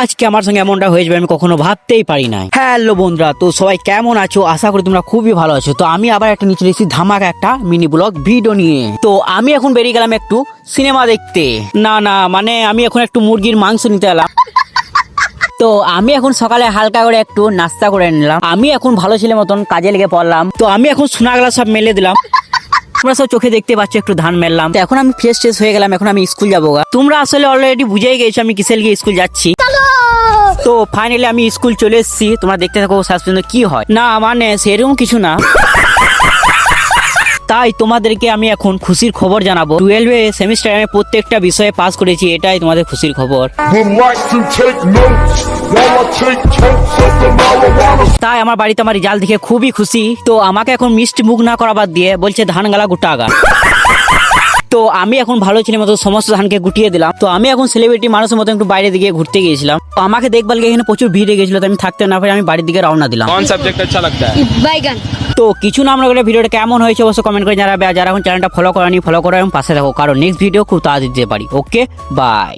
আজকে আমার সঙ্গে এমনটা হয়ে যাবে আমি কখনো ভাবতেই পারি নাই। হ্যালো বন্ধুরা, তো সবাই কেমন আছো? আশা করি তোমরা খুবই ভালো আছো। তো আমি আবার একটা নিচে এসেছি ধামাকা একটা মিনি ব্লগ ভিডিও নিয়ে। তো আমি এখন বেরিয়ে গেলাম একটু সিনেমা দেখতে। না মানে আমি এখন একটু মুরগির মাংস নিতে এলাম। তো আমি এখন সকালে হালকা করে একটু নাস্তা করে নিলাম। আমি এখন ভালো ছেলে মতন কাজে লেগে পড়লাম। তো আমি এখন সোনাগুলা সব মেলে দিলাম। তোমরা সব চোখে দেখতে পাচ্ছ একটু ধান মেললাম। তো এখন আমি ফ্রেশ ট্রেশ হয়ে গেলাম। এখন আমি স্কুল যাবো। তোমরা আসলে অলরেডি বুঝেই গেছো আমি কিসের গিয়ে স্কুল যাচ্ছি। তো ফাইনালি আমি স্কুল চলে এসেছি। তোমরা দেখতে থাকো শেষ পর্যন্ত কি হয়। না মানে সেরকম কিছু না, তাই তোমাদেরকে আমি এখন খুশির খবর জানাবো। 12 সেমিস্টারে আমি প্রত্যেকটা বিষয়ে পাস করেছি, এটাই তোমাদের খুশির খবর। তাই আমার বাড়িতে আমার রেজাল্ট দেখে খুবই খুশি। তো আমাকে এখন মিষ্টি মুখ না করা বাদ দিয়ে বলছে ধান গালা গুটা আগা। তো আমি এখন ভালো ছেলের মতো সমস্ত ধানকে গুটিয়ে দিলাম। তো আমি এখন সেলিব্রিটি মানুষের মতো একটু বাইরে দিকে ঘুরতে গিয়েছিলাম। তো আমাকে দেখবার গিয়ে এখানে প্রচুর ভিড় গেছিল। তো আমি থাকতে না পারে আমি বাড়ির দিকে রওনা দিলাম। कौन सब्जेक्ट अच्छा लगता है? बैगन। তো কিছু না আমরা ভিডিওটা কেমন হয়েছে অবশ্যই কমেন্ট করে জানাবে। আর যারা এখন চ্যানেলটা ফলো করেনি ফলো করো এবং পাশে থাকো, কারণ নেক্সট ভিডিও খুব তাড়াতাড়ি দিতে পারি। Okay bye.